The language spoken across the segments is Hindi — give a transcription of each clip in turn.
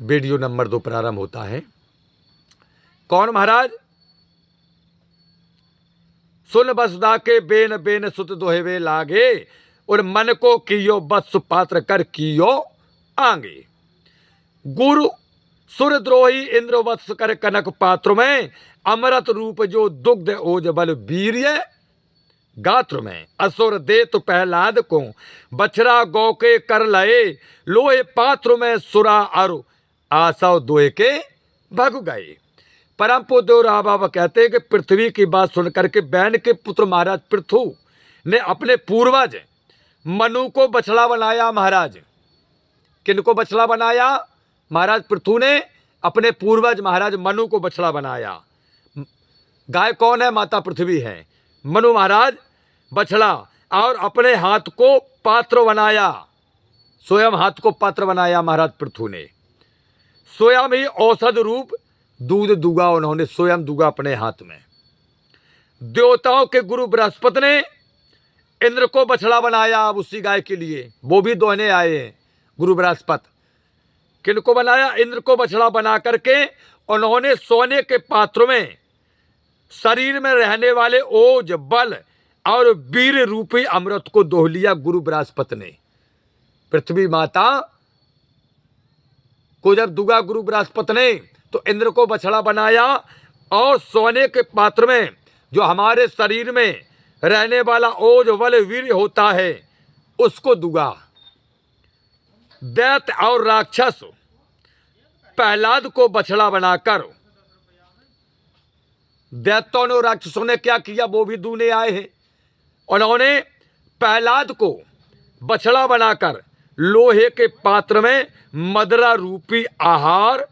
वीडियो नंबर 2 प्रारंभ होता है। कौन महाराज? सुन वसुधा के बेन बेन सुत दोहेवे लागे, और मन को कियो बत्स पात्र कर कियो आगे। गुरु सुरद्रोही इंद्र वत्स कर कनक पात्र में, अमृत रूप जो दुग्ध ओज बल वीर्य गात्र में। असुर दे तो प्रहलाद को, बछरा गौ के कर लए, लोहे पात्र में सुरा अरु आसव दोहे के भग गए। परम पूज्य राम बाबा कहते हैं कि पृथ्वी की बात सुनकर के बैन के पुत्र महाराज पृथु ने अपने पूर्वज मनु को बछड़ा बनाया। महाराज किनको बछड़ा बनाया? महाराज पृथु ने अपने पूर्वज महाराज मनु को बछड़ा बनाया। गाय कौन है? माता पृथ्वी है। मनु महाराज बछड़ा, और अपने हाथ को पात्र बनाया, स्वयं हाथ को पात्र बनाया महाराज पृथु ने। स्वयं ही औषध रूप दूध दुगा उन्होंने स्वयं दुगा अपने हाथ में। देवताओं के गुरु बृहस्पति ने इंद्र को बछड़ा बनाया। अब उसी गाय के लिए वो भी दोहने आए हैं गुरु बृहस्पति। किनको बनाया? इंद्र को बछड़ा बना करके उन्होंने सोने के पात्र में शरीर में रहने वाले ओज बल और वीर रूपी अमृत को दोह लिया गुरु बृहस्पति ने। पृथ्वी माता को जब दुगा गुरु बृहस्पति ने, तो इंद्र को बछड़ा बनाया, और सोने के पात्र में जो हमारे शरीर में रहने वाला ओज बल वीर होता है उसको दुगा। दैत्य और राक्षस प्रहलाद को बछड़ा बनाकर, दैत्यों ने और राक्षसों ने क्या किया? वो भी दूने आए हैं। उन्होंने प्रहलाद को बछड़ा बनाकर लोहे के पात्र में मदरा रूपी आहार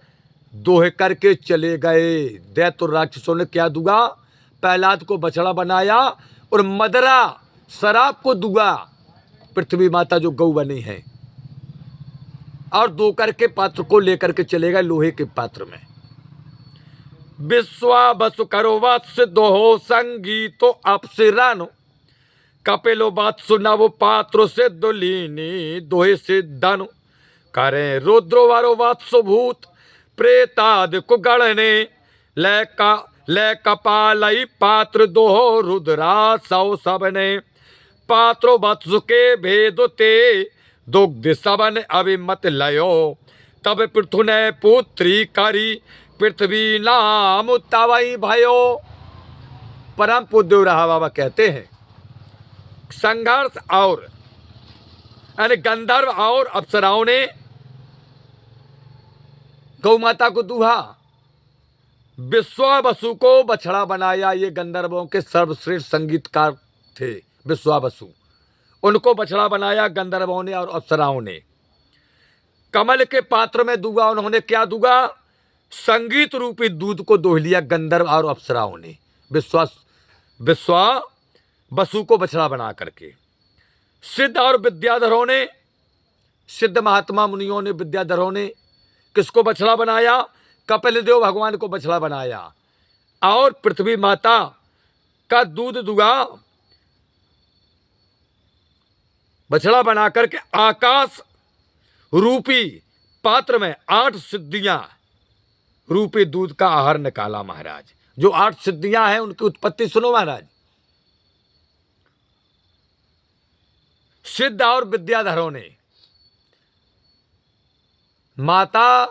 दोहे करके चले गए। दैत्य और राक्षसों ने क्या दुगा? प्रहलाद को बछड़ा बनाया और मदरा शराब को दुगा। पृथ्वी माता जो गौ बनी है, और दो करके पात्र को लेकर के चले गए लोहे के पात्र में। विश्वा बसु करो वत्स दोहो संगीतो अपसिरानो, कपिलो बात सुना वो पात्रो से दुलीनी दोहे से दानो। करें रुद्रो वारो वत्स भूत प्रेताद को गणने, ले कपालई पात्र दोहो रुद्रा सौ सबने। पात्रो वत्स के भेद ते दुग्ध सबन अभिमत लयो, तब पृथु ने पुत्री करी पृथ्वी नाम तवई भयो। परम पूज्य रहा बाबा कहते हैं संघर्ष और यानी गंधर्व और अप्सराओं ने गौ माता को दूहा, विश्वावसु को बछड़ा बनाया। ये गंधर्वों के सर्वश्रेष्ठ संगीतकार थे विश्वावसु, उनको बछड़ा बनाया गंधर्वों ने और अप्सराओं ने। कमल के पात्र में दूगा उन्होंने क्या दूगा? संगीत रूपी दूध को दोह लिया गंधर्व और अप्सराओं ने विश्वावसु को बछड़ा बना करके। सिद्ध और विद्याधरों ने, सिद्ध महात्मा मुनियों ने, विद्याधरों ने किसको बछड़ा बनाया? कपिल देव भगवान को बछड़ा बनाया, और पृथ्वी माता का दूध दुगा बछड़ा बना करके आकाश रूपी पात्र में 8 सिद्धियां रूपी दूध का आहार निकाला। महाराज जो 8 सिद्धियां हैं उनकी उत्पत्ति सुनो महाराज। सिद्ध और विद्याधरों ने माता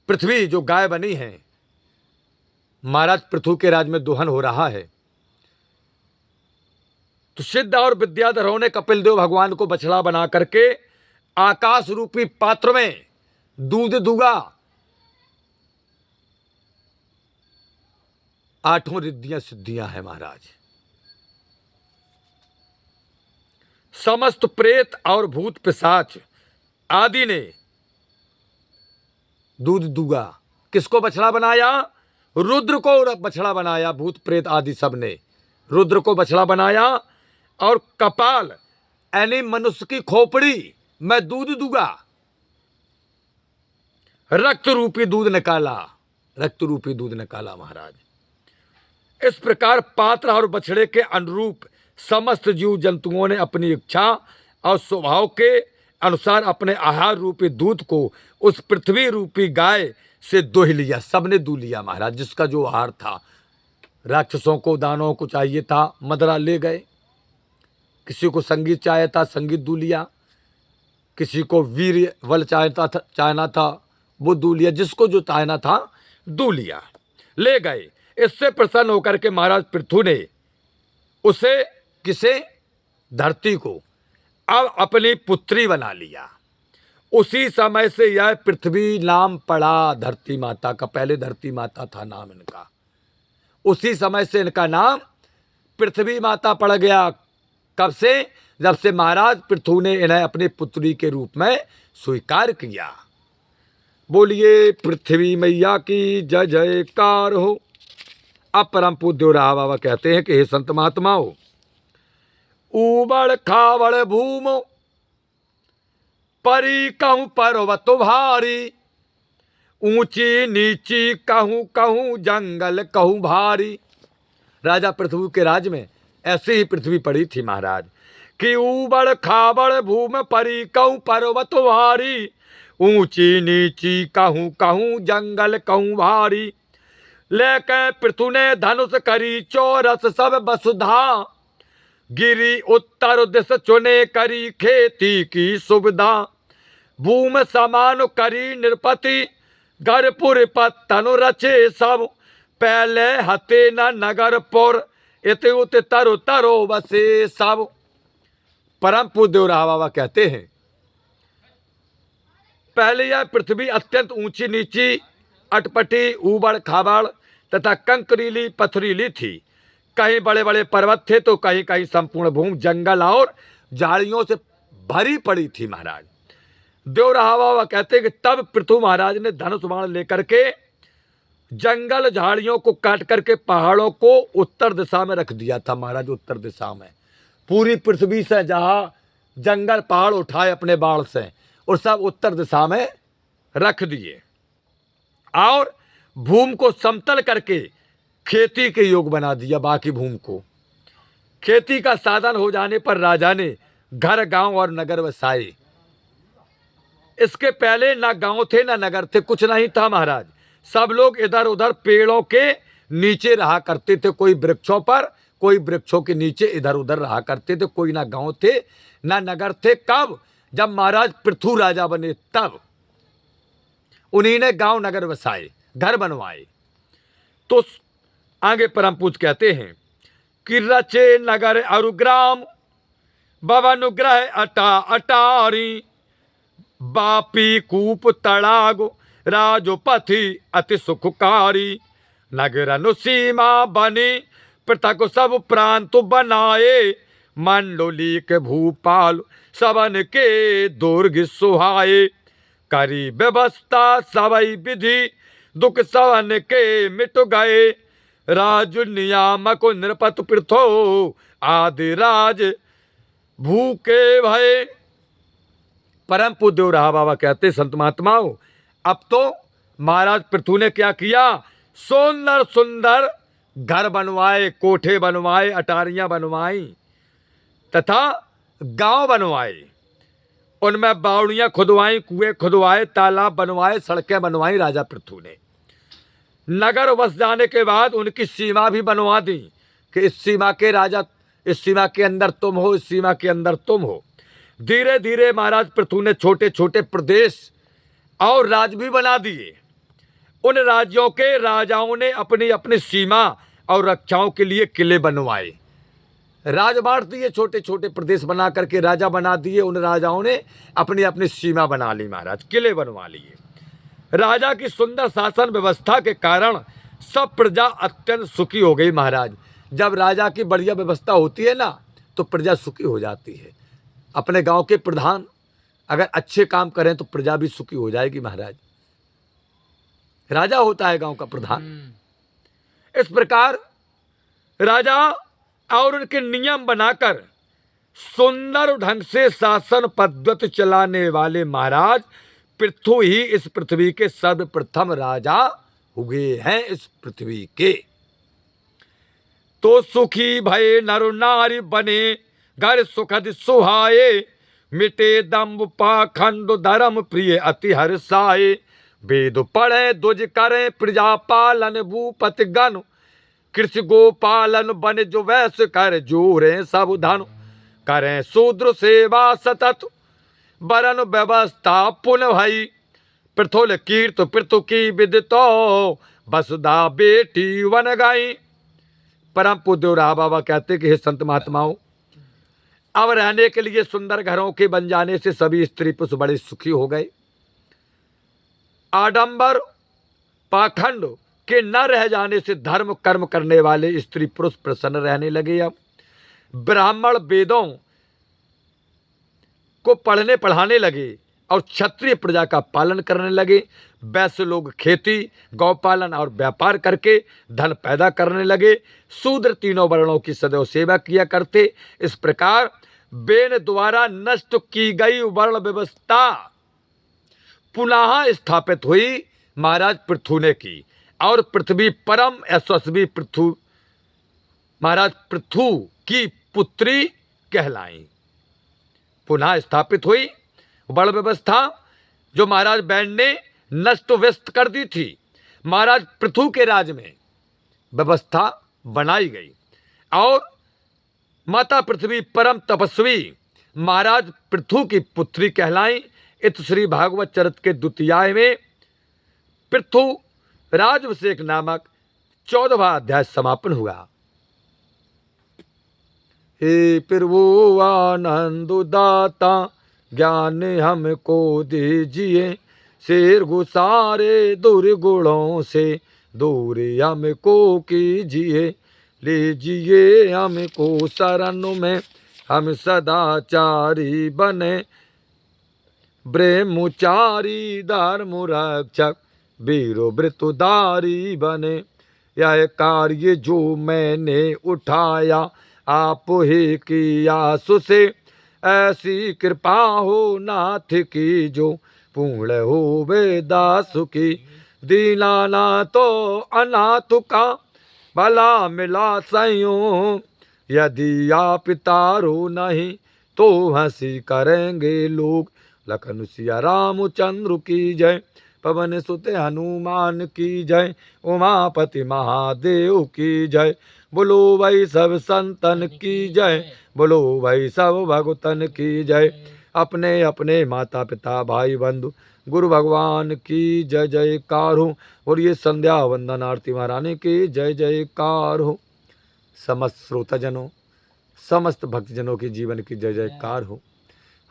पृथ्वी जो गाय बनी है, महाराज पृथु के राज में दोहन हो रहा है, तो सिद्ध और विद्याधरों ने कपिल देव भगवान को बछड़ा बना करके आकाश रूपी पात्र में दूध दुगा। 8 रिद्धियां सिद्धियां हैं महाराज। समस्त प्रेत और भूत पिशाच आदि ने दूध दुगा। किसको बछड़ा बनाया? रुद्र को बछड़ा बनाया। भूत प्रेत आदि सब ने रुद्र को बछड़ा बनाया, और कपाल यानी मनुष्य की खोपड़ी में दूध दुगा, रक्त रूपी दूध निकाला, रक्त रूपी दूध निकाला महाराज। इस प्रकार पात्र और बछड़े के अनुरूप समस्त जीव जंतुओं ने अपनी इच्छा और स्वभाव के अनुसार अपने आहार रूपी दूध को उस पृथ्वी रूपी गाय से दुह लिया। सबने दूह लिया महाराज, जिसका जो आहार था। राक्षसों को, दानवों को चाहिए था मदरा, ले गए। किसी को संगीत चाहिए था, संगीत दूह लिया। किसी को वीर बल चाहना था, वो दूह लिया। जिसको जो चाहना था दूह लिया, ले गए। इससे प्रसन्न होकर के महाराज पृथु ने उसे, किसे, धरती को, अब अपनी पुत्री बना लिया। उसी समय से यह पृथ्वी नाम पड़ा धरती माता का। पहले धरती माता था नाम इनका, उसी समय से इनका नाम पृथ्वी माता पड़ गया। कब से? जब से महाराज पृथु ने इन्हें अपनी पुत्री के रूप में स्वीकार किया। बोलिए पृथ्वी मैया की जय जयकार हो। अब परम पूज्य रहा बाबा कहते हैं कि हे संत महात्माओं, ऊबड़ खाबड़ भूमो परी कहूं पर्वत भारी, ऊंची नीची कहूं कहूं जंगल कहूं भारी। राजा पृथ्वी के राज में ऐसी ही पृथ्वी पड़ी थी महाराज कि ऊबड़ खाबड़ भूम परी कहूं पर्वत भारी, ऊंची नीची कहूं कहूं जंगल कहूं भारी। लेके पृथु ने धनुष करी चौरस सब वसुधा, गिरी उत्तर दिश चुने करी खेती की सुविधा। भूम समान करी नृपति, गरपुर पत्तन रचे सब, पहले हते न नगरपुर, इत उत तरो तरो बसे सब। परम पूज्य रहा बाबा कहते हैं, पहले यह पृथ्वी अत्यंत ऊंची नीची, अटपटी, ऊबड़ खाबड़ तथा कंकरीली पथरीली थी। कहीं बड़े बड़े पर्वत थे तो कहीं कहीं संपूर्ण भूमि जंगल और झाड़ियों से भरी पड़ी थी महाराज। देवराहा बाबा कहते हैं कि तब पृथु महाराज ने धनुष बाण लेकर के जंगल झाड़ियों को काट करके पहाड़ों को उत्तर दिशा में रख दिया था महाराज। उत्तर दिशा में पूरी पृथ्वी से जहां जंगल पहाड़ उठाए अपने बाण से, और सब उत्तर दिशा में रख दिए, और भूमि को समतल करके खेती के योग बना दिया। बाकी भूमि को खेती का साधन हो जाने पर राजा ने घर, गांव और नगर बसाए। इसके पहले ना गांव थे ना नगर थे, कुछ नहीं था महाराज। सब लोग इधर उधर पेड़ों के नीचे रहा करते थे, कोई वृक्षों पर, कोई वृक्षों के नीचे इधर उधर रहा करते थे। कोई ना गांव थे ना नगर थे। कब? जब महाराज पृथु राजा बने तब उन्हीं ने गांव नगर बसाए, घर बनवाए। तो आगे परम पूज कहते हैं कि रचे नगर अरुग्राम, भवनुग्रह अटा अटारी, बापी कूप तड़ाग राजोपथि अति सुखकारी। नगर अनुसीमा बनी पृथक सब प्रांत बनाए, मंडोलिक भूपाल सबन के दुर्ग सुहाए। करी व्यवस्था सबई विधि दुख सबन के मिट गए, राज नियामक नृपत पृथो आदि राज भूखे भय। परम पूज्य रहा बाबा कहते संत महात्माओं, अब तो महाराज पृथु ने क्या किया? सुंदर सुंदर घर बनवाए, कोठे बनवाए, अटारियां बनवाई तथा गांव बनवाए। उनमें बावड़ियां खुदवाई, कुएं खुदवाए, तालाब बनवाए, सड़कें बनवाई राजा पृथु ने। नगर बस जाने के बाद उनकी सीमा भी बनवा दी कि इस सीमा के राजा, इस सीमा के अंदर तुम हो, इस सीमा के अंदर तुम हो। धीरे धीरे महाराज पृथु ने छोटे छोटे प्रदेश और राज्य भी बना दिए। उन राज्यों के राजाओं ने अपनी अपनी सीमा और रक्षाओं के लिए किले बनवाए, राज बांट दिए। छोटे छोटे प्रदेश बना करके राजा बना दिए। उन राजाओं ने अपनी अपनी सीमा बना ली महाराज, किले बनवा लिए। राजा की सुंदर शासन व्यवस्था के कारण सब प्रजा अत्यंत सुखी हो गई महाराज। जब राजा की बढ़िया व्यवस्था होती है ना तो प्रजा सुखी हो जाती है। अपने गांव के प्रधान अगर अच्छे काम करें तो प्रजा भी सुखी हो जाएगी महाराज। राजा होता है गांव का प्रधान। इस प्रकार राजा और उनके नियम बनाकर सुंदर ढंग से शासन पद्धति चलाने वाले महाराज पृथु ही इस पृथ्वी के सर्वप्रथम राजा हुए हैं। इस पृथ्वी के तो सुखी भय नर नारी बने, घर सुखद सुहाए, मिटे दम्भ पाखंड धर्म प्रिय अति हर्षाए। वेद पढ़े दुज करें प्रजा पालन भूपति गण। कृषि गोपालन बन जो वैश्य कर जोरे सब धन। करें शूद्र सेवा सतत वरन व्यवस्था पुन भई। पृथुल कीर्त पृथु की विदितो वसुधा बेटी वन गई। परम पूज्य राम बाबा कहते कि हे संत महात्माओं, अब रहने के लिए सुंदर घरों के बन जाने से सभी स्त्री पुरुष बड़े सुखी हो गए। आडंबर पाखंड के न रह जाने से धर्म कर्म करने वाले स्त्री पुरुष प्रसन्न रहने लगे। अब ब्राह्मण वेदों को पढ़ने पढ़ाने लगे और क्षत्रिय प्रजा का पालन करने लगे। वैश्य लोग खेती गौपालन और व्यापार करके धन पैदा करने लगे। शूद्र तीनों वर्णों की सदैव सेवा किया करते। इस प्रकार बेन द्वारा नष्ट की गई वर्ण व्यवस्था पुनः स्थापित हुई महाराज पृथु ने की। और पृथ्वी परम यशस्वी पृथु महाराज पृथु की पुत्री कहलाई। पुनः स्थापित हुई वर्ण व्यवस्था जो महाराज बैन ने नष्ट व्यस्त कर दी थी। महाराज पृथु के राज में व्यवस्था बनाई गई और माता पृथ्वी परम तपस्वी महाराज पृथु की पुत्री कहलाई। इत श्री भागवत चरित के द्वितीयाय में पृथु राजभिषेक नामक 14वां अध्याय समापन हुआ। हे प्रभु आनंद दाता ज्ञान हमको दीजिए। शेर गुसारे दुर्गुणों से दूर हमको कीजिए। लीजिए हमको शरण में हम सदाचारी बने। ब्रह्मचारी धर्म रक्षक वीरो वृतुधारी बने। यह कार्य जो मैंने उठाया आप ही किया सुसे। ऐसी कृपा हो नाथ की जो पूर्ण हो वे दास की। दीनाना तो अनाथ का भला मिला सयों। यदि आप तारो नहीं तो हंसी करेंगे लोग। लखन सिया रामचंद्र की जय। पवन सुत हनुमान की जय। उमापति महादेव की जय। बोलो भाई सब संतन की जय। बोलो भाई सब भगतन की जय। अपने अपने माता पिता भाई बंधु गुरु भगवान की जय जयकार हो। और ये संध्या वंदन आरती महारानी की जय जयकार हो। समस्त श्रोताजनों समस्त भक्तजनों के जीवन की जय जयकार हो।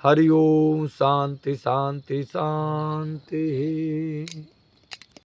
हरि ओम। शांति शांति शांति।